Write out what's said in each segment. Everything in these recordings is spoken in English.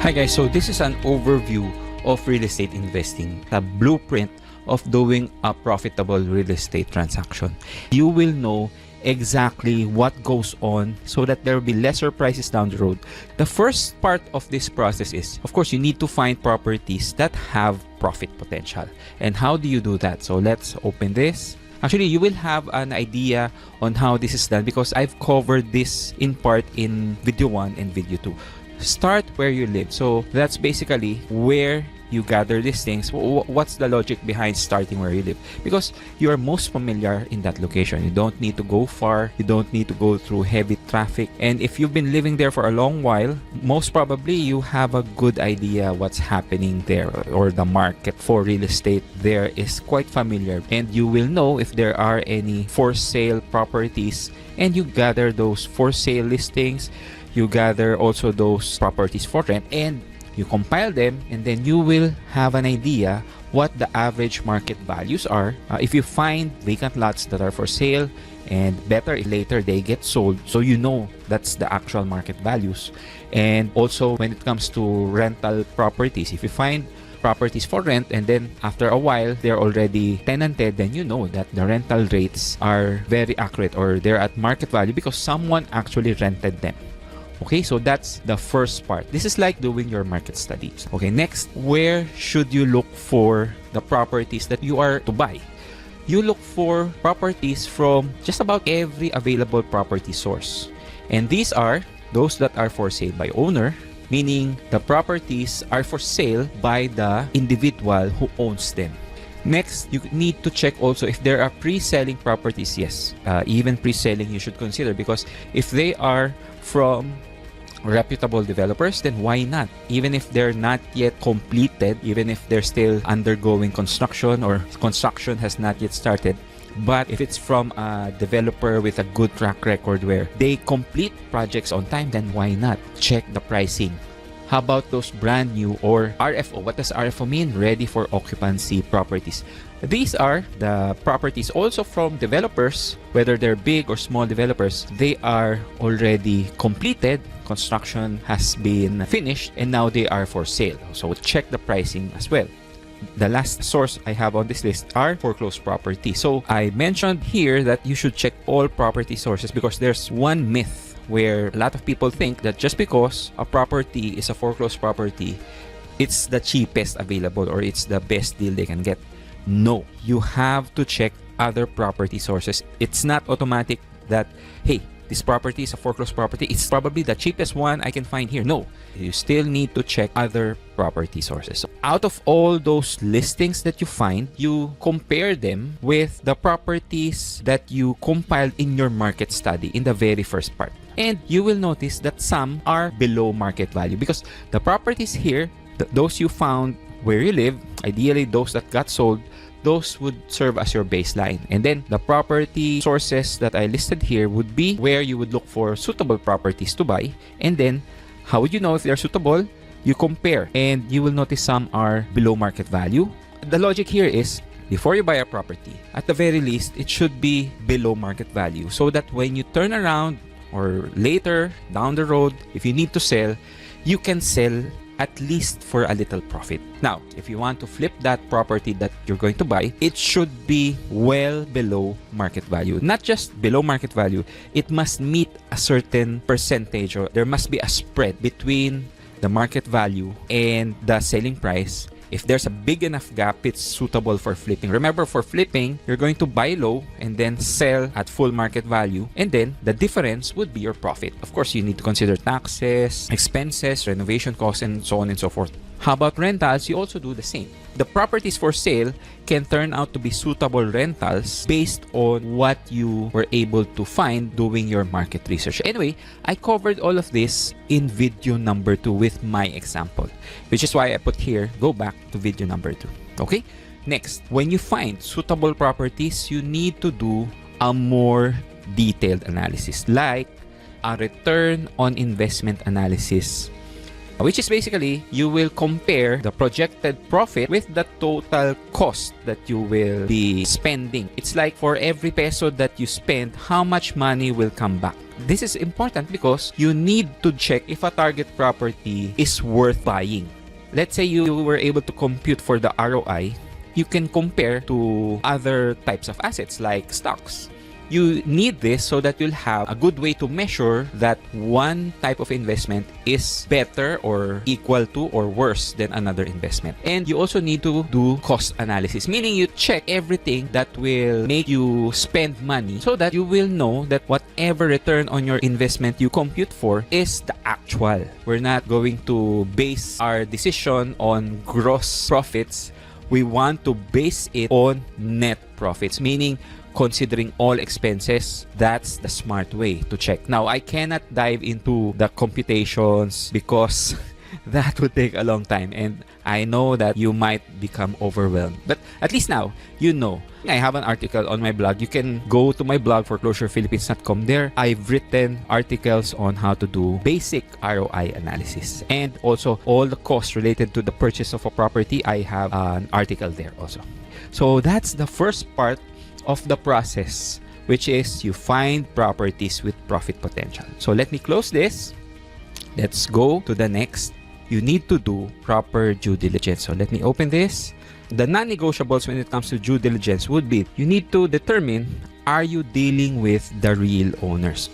Hi guys, so this is an overview of real estate investing, a blueprint of doing a profitable real estate transaction. You will know exactly what goes on so that there will be less surprises down the road. The first part of this process is, of course, you need to find properties that have profit potential. And how do you do that? So let's open this. Actually, you will have an idea on how this is done because I've covered this in part in video 1 and video 2. Start where you live. So that's basically where you gather these things. What's the logic behind starting where you live? Because you are most familiar in that location. You don't need to go far. You don't need to go through heavy traffic. And if you've been living there for a long while, most probably you have a good idea what's happening there, or the market for real estate there is quite familiar. And you will know if there are any for sale properties, and you gather those for sale listings. You gather also those properties for rent, and you compile them, and then you will have an idea what the average market values are. If you find vacant lots that are for sale, and better later they get sold, so you know that's the actual market values. And also when it comes to rental properties, if you find properties for rent and then after a while they're already tenanted, then you know that the rental rates are very accurate, or they're at market value because someone actually rented them. Okay, so that's the first part. This is like doing your market studies. Okay, next, where should you look for the properties that you are to buy? You look for properties from just about every available property source. And these are those that are for sale by owner, meaning the properties are for sale by the individual who owns them. Next, you need to check also if there are pre-selling properties. Yes, even pre-selling you should consider, because if they are from reputable developers, then why not? Even if they're not yet completed, even if they're still undergoing construction or construction has not yet started, but if it's from a developer with a good track record where they complete projects on time, then why not? Check the pricing. How about those brand new, or RFO? What does RFO mean? Ready for occupancy properties. These are the properties also from developers, whether they're big or small developers. They are already completed, construction has been finished, and now they are for sale. So check the pricing as well. The last source I have on this list are foreclosed property. So I mentioned here that you should check all property sources because there's one myth where a lot of people think that just because a property is a foreclosed property, it's the cheapest available or it's the best deal they can get. No, you have to check other property sources. It's not automatic that, hey, this property is a foreclosed property, it's probably the cheapest one I can find here. No, you still need to check other property sources. So out of all those listings that you find, you compare them with the properties that you compiled in your market study in the very first part. And you will notice that some are below market value because the properties here, those you found where you live, ideally those that got sold, those would serve as your baseline. And then the property sources that I listed here would be where you would look for suitable properties to buy. And then how would you know if they're suitable? You compare, and you will notice some are below market value. The logic here is, before you buy a property, at the very least, it should be below market value so that when you turn around or later down the road, if you need to sell, you can sell at least for a little profit. Now, if you want to flip that property that you're going to buy, it should be well below market value. Not just below market value, it must meet a certain percentage, or there must be a spread between the market value and the selling price. If there's a big enough gap, it's suitable for flipping. Remember, for flipping, you're going to buy low and then sell at full market value, and then the difference would be your profit. Of course, you need to consider taxes, expenses, renovation costs, and so on and so forth. How about rentals? You also do the same. The properties for sale can turn out to be suitable rentals based on what you were able to find doing your market research. Anyway, I covered all of this in video number 2 with my example, which is why I put here, go back to video number 2. Okay? Next, when you find suitable properties, you need to do a more detailed analysis, like a return on investment analysis, which is basically you will compare the projected profit with the total cost that you will be spending. It's like for every peso that you spend, how much money will come back. This is important because you need to check if a target property is worth buying. Let's say you were able to compute for the ROI, you can compare to other types of assets like stocks. You need this so that you'll have a good way to measure that one type of investment is better or equal to or worse than another investment. And you also need to do cost analysis, meaning you check everything that will make you spend money so that you will know that whatever return on your investment you compute for is the actual. We're not going to base our decision on gross profits. We want to base it on net profits, meaning considering all expenses. That's the smart way to check. Now, I cannot dive into the computations because that would take a long time, and I know that you might become overwhelmed. But at least now, you know. I have an article on my blog. You can go to my blog, foreclosurephilippines.com. There, I've written articles on how to do basic ROI analysis. And also, all the costs related to the purchase of a property, I have an article there also. So that's the first part of the process, which is you find properties with profit potential. So let me close this. Let's go to the next. You need to do proper due diligence. So let me open this. The non-negotiables when it comes to due diligence would be, you need to determine, are you dealing with the real owners?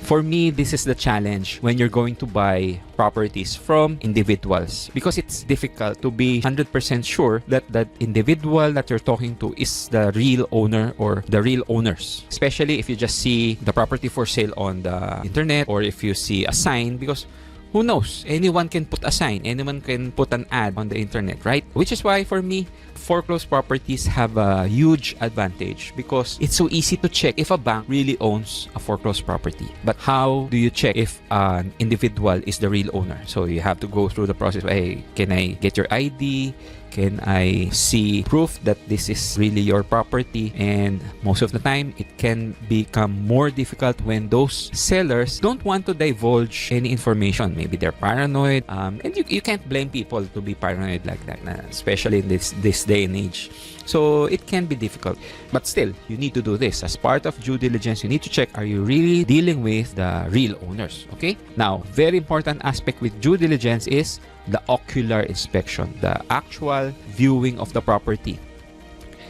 For me, this is the challenge when you're going to buy properties from individuals, because it's difficult to be 100% sure that that individual that you're talking to is the real owner or the real owners, especially if you just see the property for sale on the internet or if you see a sign, because who knows? Anyone can put a sign, anyone can put an ad on the internet, right? Which is why for me, foreclosed properties have a huge advantage because it's so easy to check if a bank really owns a foreclosed property. But how do you check if an individual is the real owner? So you have to go through the process. Hey, can I get your ID? Can I see proof that this is really your property? And most of the time, it can become more difficult when those sellers don't want to divulge any information. Maybe they're paranoid. And you can't blame people to be paranoid like that, especially in this day and age. So it can be difficult. But still, you need to do this. As part of due diligence, you need to check, are you really dealing with the real owners? Okay? Now, very important aspect with due diligence is the ocular inspection, the actual viewing of the property.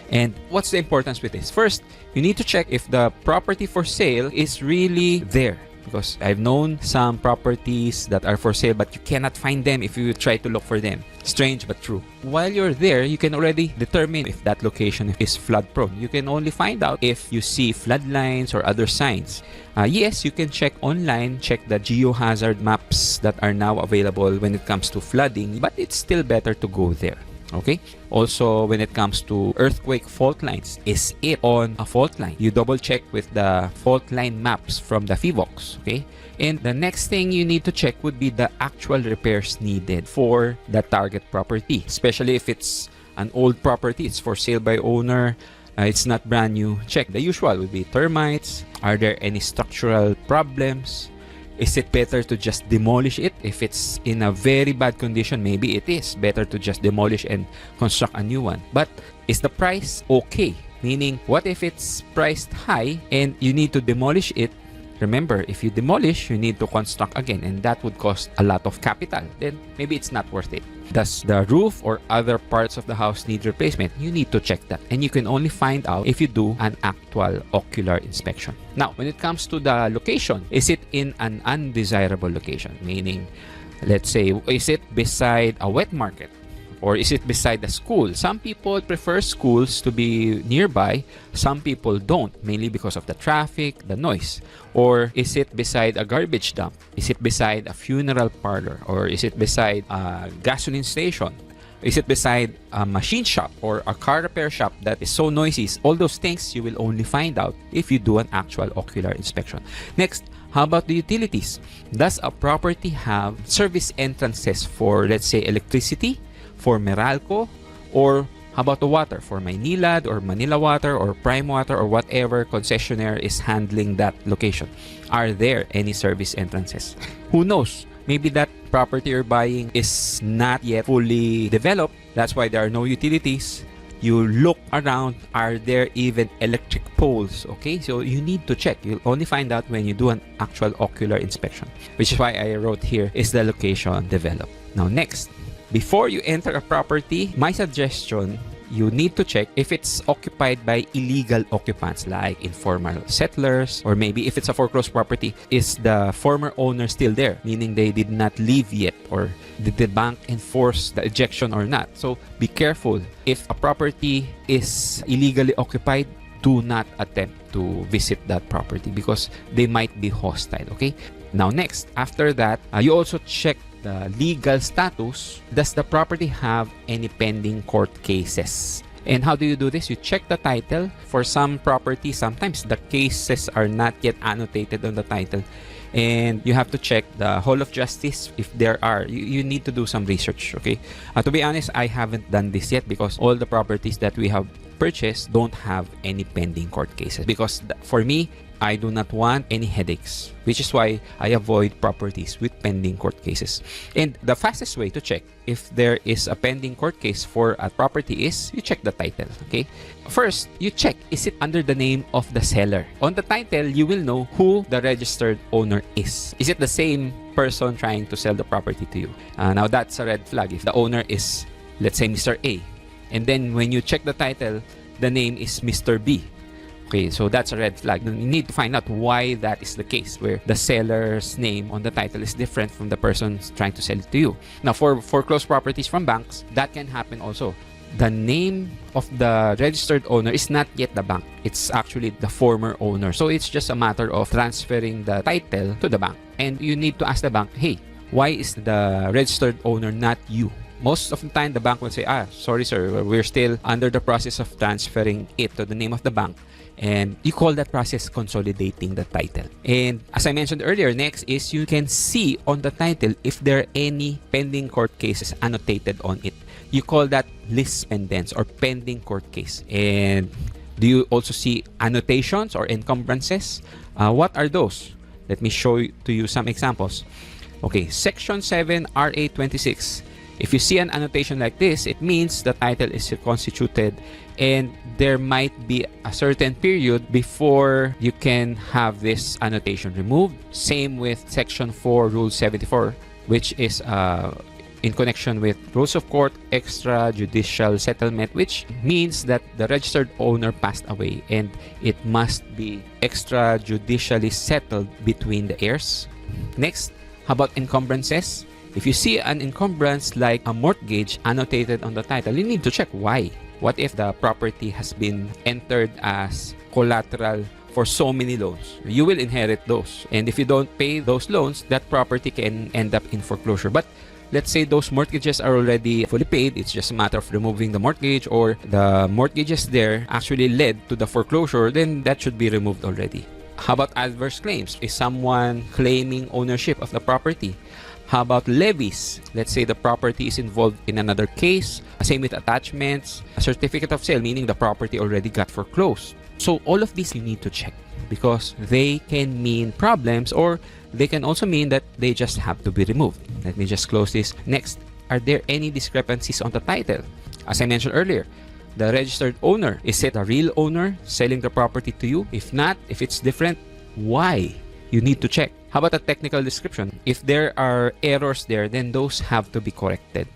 And what's the importance with this? First, you need to check if the property for sale is really there. Because I've known some properties that are for sale, but you cannot find them if you try to look for them. Strange but true. While you're there, you can already determine if that location is flood prone. You can only find out if you see flood lines or other signs. Yes, you can check online, check the geohazard maps that are now available when it comes to flooding, but it's still better to go there. Okay. Also, when it comes to earthquake fault lines, is it on a fault line? You double check with the fault line maps from the FIVOX. Okay. And the next thing you need to check would be the actual repairs needed for the target property, especially if it's an old property, it's for sale by owner, it's not brand new. Check the usual would be termites. Are there any structural problems? Is it better to just demolish it? If it's in a very bad condition, maybe it is better to just demolish and construct a new one. But is the price okay? Meaning, what if it's priced high and you need to demolish it? Remember, if you demolish, you need to construct again, and that would cost a lot of capital. Then maybe it's not worth it. Does the roof or other parts of the house need replacement? You need to check that, and you can only find out if you do an actual ocular inspection. Now, when it comes to the location, is it in an undesirable location? Meaning, let's say, is it beside a wet market? Or is it beside the school? Some people prefer schools to be nearby. Some people don't, mainly because of the traffic, the noise. Or is it beside a garbage dump? Is it beside a funeral parlor? Or is it beside a gasoline station? Is it beside a machine shop or a car repair shop that is so noisy? All those things you will only find out if you do an actual ocular inspection. Next, how about the utilities? Does a property have service entrances for, let's say, electricity, for Meralco, or how about the water for Maynilad or Manila Water or Prime Water or whatever concessionaire is handling that location? Are there any service entrances? Who knows? Maybe that property you're buying is not yet fully developed. That's why there are no utilities. You look around, are there even electric poles? Okay, so you need to check. You'll only find out when you do an actual ocular inspection, which is why I wrote here, is the location developed? Now next, before you enter a property, my suggestion, you need to check if it's occupied by illegal occupants like informal settlers, or maybe if it's a foreclosed property, is the former owner still there, meaning they did not leave yet, or did the bank enforce the ejection or not? So be careful. If a property is illegally occupied, do not attempt to visit that property because they might be hostile. Okay, now next, after that, you also check the legal status. Does the property have any pending court cases? And how do you do this? You check the title. For some properties, sometimes the cases are not yet annotated on the title, and you have to check the Hall of Justice if there are. You need to do some research. Okay, to be honest, I haven't done this yet because all the properties that we have purchased don't have any pending court cases, because for me, I do not want any headaches, which is why I avoid properties with pending court cases. And the fastest way to check if there is a pending court case for a property is you check the title. Okay, first you check, is it under the name of the seller? On the title, you will know who the registered owner is. Is it the same person trying to sell the property to you? Now that's a red flag if the owner is, let's say, Mr. A, and then when you check the title, the name is Mr. B. Okay, so that's a red flag. You need to find out why that is the case, where the seller's name on the title is different from the person trying to sell it to you. Now, for foreclosed properties from banks, that can happen also. The name of the registered owner is not yet the bank. It's actually the former owner. So it's just a matter of transferring the title to the bank. And you need to ask the bank, hey, why is the registered owner not you? Most of the time, the bank will say, sorry sir, we're still under the process of transferring it to the name of the bank. And you call that process consolidating the title. And as I mentioned earlier, next is you can see on the title if there are any pending court cases annotated on it. You call that lis pendens or pending court case. And do you also see annotations or encumbrances? What are those? Let me show to you some examples. Okay, Section 7 RA 26. If you see an annotation like this, it means the title is constituted and there might be a certain period before you can have this annotation removed. Same with Section 4 Rule 74, which is in connection with rules of court extrajudicial settlement, which means that the registered owner passed away and it must be extrajudicially settled between the heirs. Next, how about encumbrances? If you see an encumbrance like a mortgage annotated on the title, you need to check why. What if the property has been entered as collateral for so many loans? You will inherit those. And if you don't pay those loans, that property can end up in foreclosure. But let's say those mortgages are already fully paid. It's just a matter of removing the mortgage, or the mortgages there actually led to the foreclosure, then that should be removed already. How about adverse claims? Is someone claiming ownership of the property? How about levies? Let's say the property is involved in another case. Same with attachments. A certificate of sale, meaning the property already got foreclosed. So all of these you need to check because they can mean problems, or they can also mean that they just have to be removed. Let me just close this. Next, are there any discrepancies on the title? As I mentioned earlier, the registered owner, is it a real owner selling the property to you? If not, if it's different, why? You need to check. How about a technical description? If there are errors there, then those have to be corrected.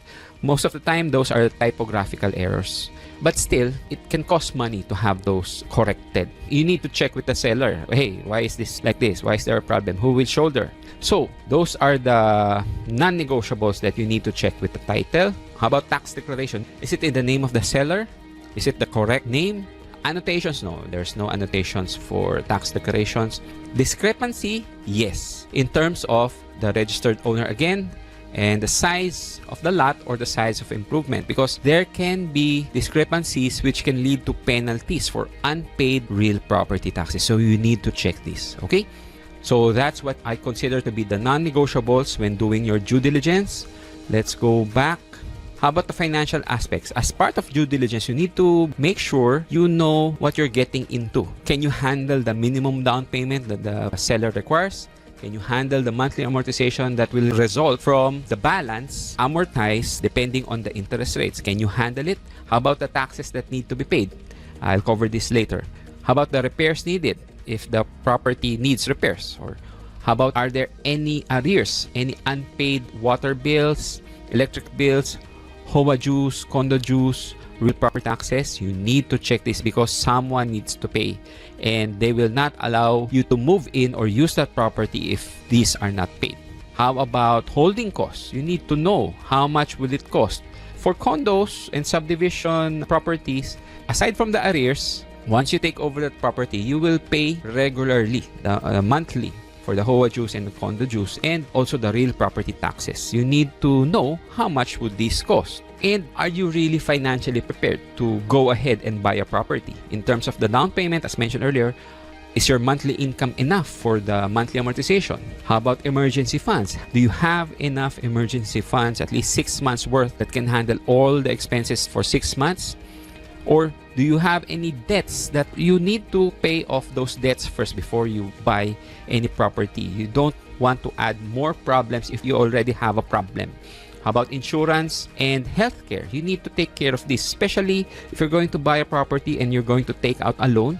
Most of the time, those are typographical errors. But still, it can cost money to have those corrected. You need to check with the seller. Hey, why is this like this? Why is there a problem? Who will shoulder? So, those are the non-negotiables that you need to check with the title. How about tax declaration? Is it in the name of the seller? Is it the correct name? Annotations? No, there's no annotations for tax declarations. Discrepancy? Yes. In terms of the registered owner again, and the size of the lot or the size of improvement, because there can be discrepancies which can lead to penalties for unpaid real property taxes. So you need to check this, okay? So that's what I consider to be the non-negotiables when doing your due diligence. Let's go back. How about the financial aspects? As part of due diligence, you need to make sure you know what you're getting into. Can you handle the minimum down payment that the seller requires? Can you handle the monthly amortization that will result from the balance amortized depending on the interest rates? Can you handle it? How about the taxes that need to be paid? I'll cover this later. How about the repairs needed if the property needs repairs? Or how about, are there any arrears, any unpaid water bills, electric bills, HOA dues, condo dues, real property taxes? You need to check this because someone needs to pay, and they will not allow you to move in or use that property if these are not paid. How about holding costs? You need to know how much will it cost. For condos and subdivision properties, aside from the arrears, once you take over that property, you will pay regularly, monthly, for the HOA dues and the condo dues, and also the real property taxes. You need to know how much would these cost. And are you really financially prepared to go ahead and buy a property? In terms of the down payment, as mentioned earlier, is your monthly income enough for the monthly amortization? How about emergency funds? Do you have enough emergency funds, at least 6 months worth, that can handle all the expenses for 6 months? Or do you have any debts that you need to pay off those debts first before you buy any property? You don't want to add more problems if you already have a problem. How about insurance and healthcare? You need to take care of this, especially if you're going to buy a property and you're going to take out a loan.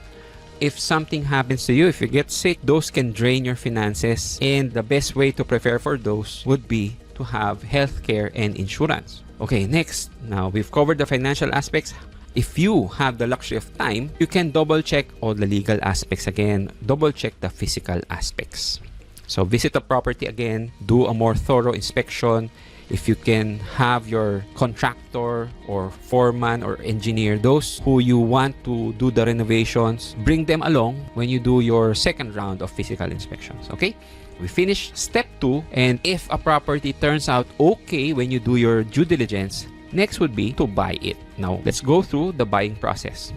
If something happens to you, if you get sick, those can drain your finances, and the best way to prepare for those would be to have healthcare and insurance. Okay, next. Now we've covered the financial aspects. If you have the luxury of time, you can double check all the legal aspects again, double check the physical aspects. So visit the property again, do a more thorough inspection. If you can have your contractor or foreman or engineer, those who you want to do the renovations, bring them along when you do your second round of physical inspections. Okay? We finish step 2, and if a property turns out okay when you do your due diligence, next would be to buy it. Now, let's go through the buying process.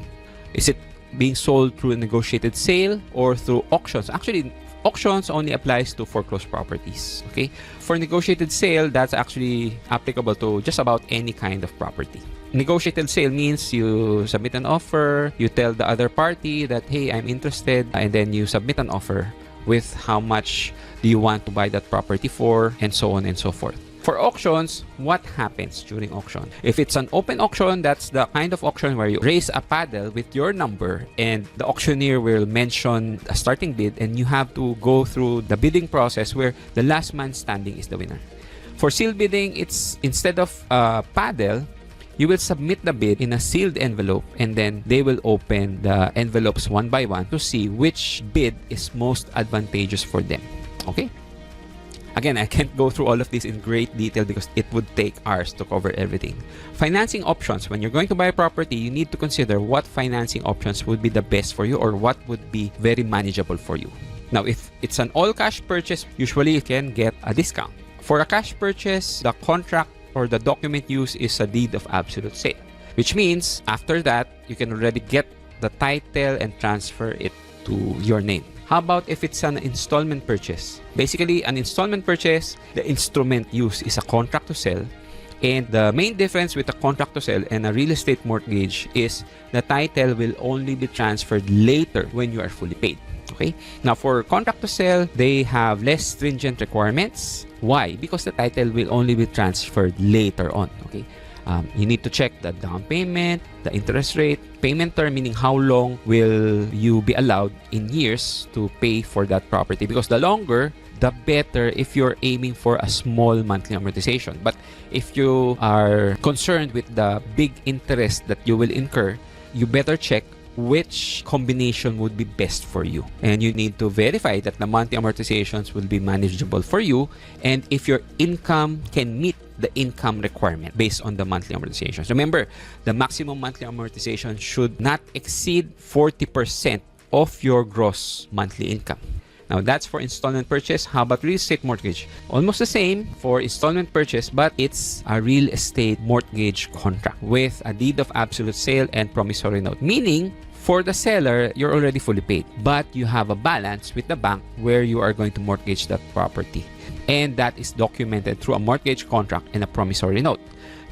Is it being sold through a negotiated sale or through auctions? Actually, auctions only applies to foreclosed properties. Okay? For negotiated sale, that's actually applicable to just about any kind of property. Negotiated sale means you submit an offer, you tell the other party that, hey, I'm interested, and then you submit an offer with how much do you want to buy that property for, and so on and so forth. For auctions, what happens during auction? If it's an open auction, that's the kind of auction where you raise a paddle with your number and the auctioneer will mention a starting bid, and you have to go through the bidding process where the last man standing is the winner. For sealed bidding, it's instead of a paddle, you will submit the bid in a sealed envelope, and then they will open the envelopes one by one to see which bid is most advantageous for them. Okay? Again, I can't go through all of this in great detail because it would take hours to cover everything. Financing options. When you're going to buy a property, you need to consider what financing options would be the best for you or what would be very manageable for you. Now, if it's an all-cash purchase, usually you can get a discount. For a cash purchase, the contract or the document used is a deed of absolute sale, which means after that, you can already get the title and transfer it to your name. How about if it's an installment purchase? Basically, an installment purchase, the instrument used is a contract to sell. And the main difference with a contract to sell and a real estate mortgage is the title will only be transferred later when you are fully paid. Okay? Now, for contract to sell, they have less stringent requirements. Why? Because the title will only be transferred later on. Okay? You need to check the down payment, the interest rate, payment term, meaning how long will you be allowed in years to pay for that property. Because the longer, the better if you're aiming for a small monthly amortization. But if you are concerned with the big interest that you will incur, you better check which combination would be best for you. And you need to verify that the monthly amortizations will be manageable for you, and if your income can meet the income requirement based on the monthly amortizations. Remember, the maximum monthly amortization should not exceed 40% of your gross monthly income. Now, that's for installment purchase. How about real estate mortgage? Almost the same for installment purchase, but it's a real estate mortgage contract with a deed of absolute sale and promissory note. Meaning, for the seller, you're already fully paid, but you have a balance with the bank where you are going to mortgage that property. And that is documented through a mortgage contract and a promissory note.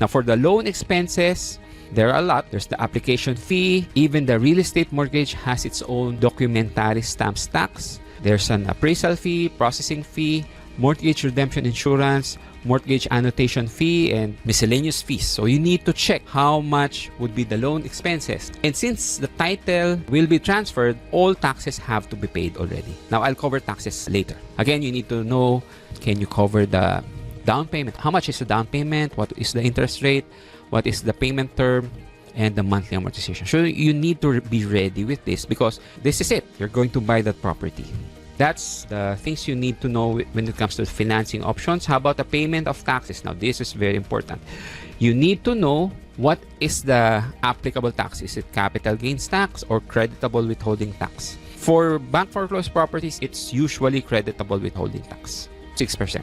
Now, for the loan expenses, there are a lot. There's the application fee. Even the real estate mortgage has its own documentary stamps tax. There's an appraisal fee, processing fee, mortgage redemption insurance, mortgage annotation fee, and miscellaneous fees. So you need to check how much would be the loan expenses. And since the title will be transferred, all taxes have to be paid already. Now, I'll cover taxes later. Again, you need to know, can you cover the down payment? How much is the down payment? What is the interest rate? What is the payment term? And the monthly amortization. So you need to be ready with this because this is it. You're going to buy that property. That's the things you need to know when it comes to financing options. How about the payment of taxes? Now, this is very important. You need to know what is the applicable tax. Is it capital gains tax or creditable withholding tax? For bank foreclosed properties, it's usually creditable withholding tax, 6%.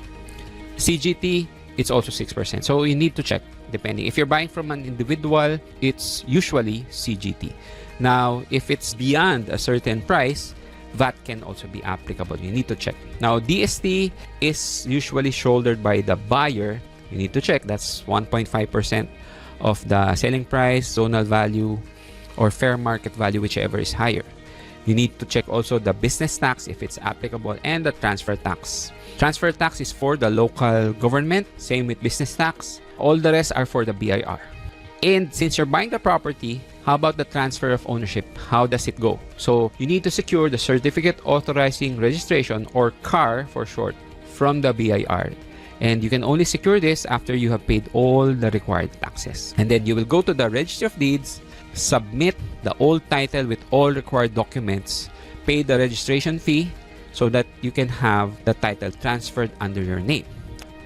CGT, it's also 6%. So you need to check depending. If you're buying from an individual, it's usually CGT. Now, if it's beyond a certain price, VAT can also be applicable. You need to check. Now, DST is usually shouldered by the buyer. You need to check. That's 1.5% of the selling price, zonal value, or fair market value, whichever is higher. You need to check also the business tax if it's applicable and the transfer tax. Transfer tax is for the local government. Same with business tax. All the rest are for the BIR. And since you're buying the property, how about the transfer of ownership? How does it go? So you need to secure the certificate authorizing registration, or CAR for short, from the BIR. And you can only secure this after you have paid all the required taxes. And then you will go to the Registry of Deeds, submit the old title with all required documents, pay the registration fee so that you can have the title transferred under your name.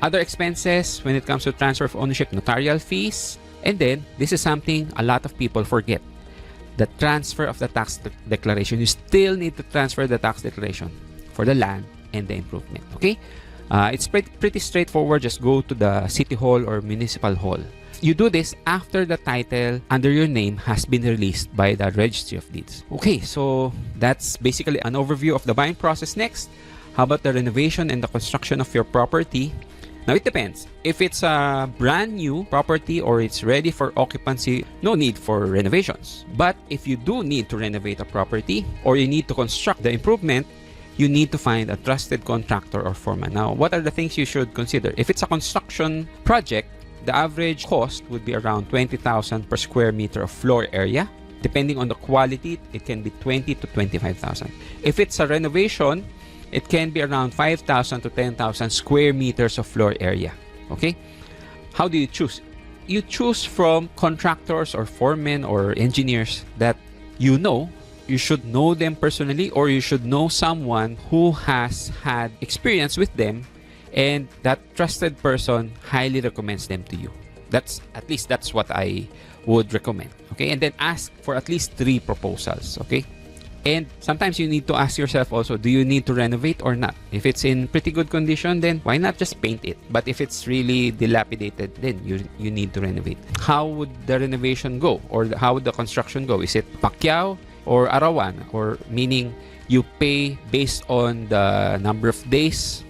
Other expenses when it comes to transfer of ownership, notarial fees. And then, this is something a lot of people forget. The transfer of the tax declaration. You still need to transfer the tax declaration for the land and the improvement. Okay? It's pretty straightforward. Just go to the city hall or municipal hall. You do this after the title under your name has been released by the Registry of Deeds. Okay, so that's basically an overview of the buying process. Next, how about the renovation and the construction of your property? Now, it depends. If it's a brand new property or it's ready for occupancy, no need for renovations. But if you do need to renovate a property or you need to construct the improvement, you need to find a trusted contractor or foreman. Now, what are the things you should consider? If it's a construction project, the average cost would be around 20,000 per square meter of floor area. Depending on the quality, it can be 20 to 25,000. If it's a renovation, it can be around 5,000 to 10,000 square meters of floor area. Okay? How do you choose? You choose from contractors or foremen or engineers that you know. You should know them personally, or you should know someone who has had experience with them, and that trusted person highly recommends them to you. That's what I would recommend. Okay? And then ask for at least 3 proposals. Okay? And sometimes you need to ask yourself also, do you need to renovate or not? If it's in pretty good condition, then why not just paint it? But if it's really dilapidated, then you need to renovate. How would the renovation go? Or how would the construction go? Is it Pakyaw or Arawan? Or meaning you pay based on the number of days.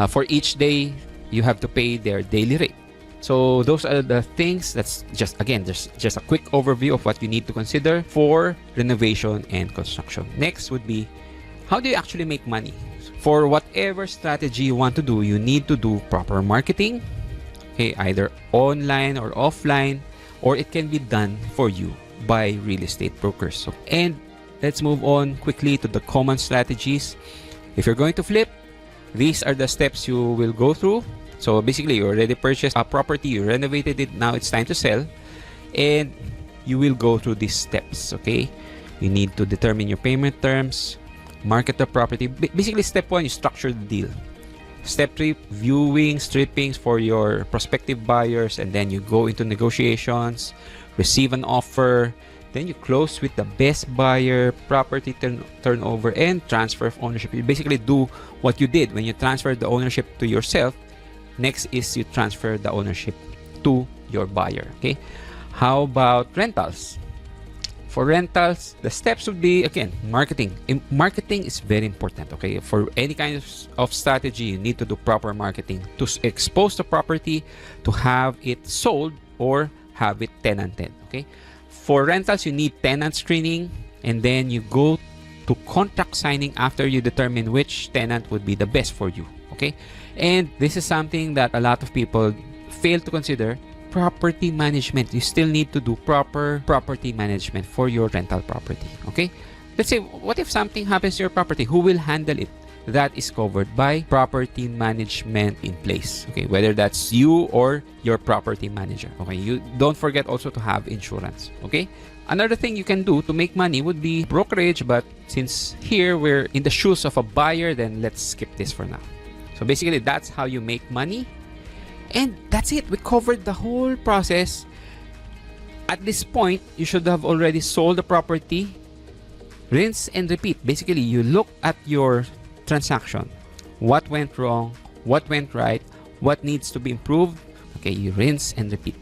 For each day, you have to pay their daily rate. So those are the things. That's just a quick overview of what you need to consider for renovation and construction. Next would be, how do you actually make money? For whatever strategy you want to do, you need to do proper marketing, okay, either online or offline, or it can be done for you by real estate brokers. So, and let's move on quickly to the common strategies. If you're going to flip, these are the steps you will go through. So basically, you already purchased a property, you renovated it, now it's time to sell, and you will go through these steps. Okay, you need to determine your payment terms, market the property. Basically, step 1, you structure the deal. Step 3, viewing, strippings for your prospective buyers, and then you go into negotiations, receive an offer, then you close with the best buyer, property turnover, and transfer of ownership. You basically do what you did when you transferred the ownership to yourself. Next is you transfer the ownership to your buyer. Okay, how about rentals? For rentals, the steps would be, again, marketing. Marketing is very important. Okay, for any kind of strategy, you need to do proper marketing to expose the property, to have it sold, or have it tenanted. Okay, for rentals, you need tenant screening, and then you go to contract signing after you determine which tenant would be the best for you. Okay? And this is something that a lot of people fail to consider. Property management. You still need to do proper property management for your rental property. Okay? Let's say, what if something happens to your property? Who will handle it? That is covered by property management in place. Okay, whether that's you or your property manager. Okay, you don't forget also to have insurance. Okay, another thing you can do to make money would be brokerage, but since here we're in the shoes of a buyer, then let's skip this for now. So basically, that's how you make money, and that's it. We covered the whole process. At this point, you should have already sold the property. Rinse and repeat. Basically, you look at your transaction, what went wrong, what went right, what needs to be improved. Okay, you rinse and repeat.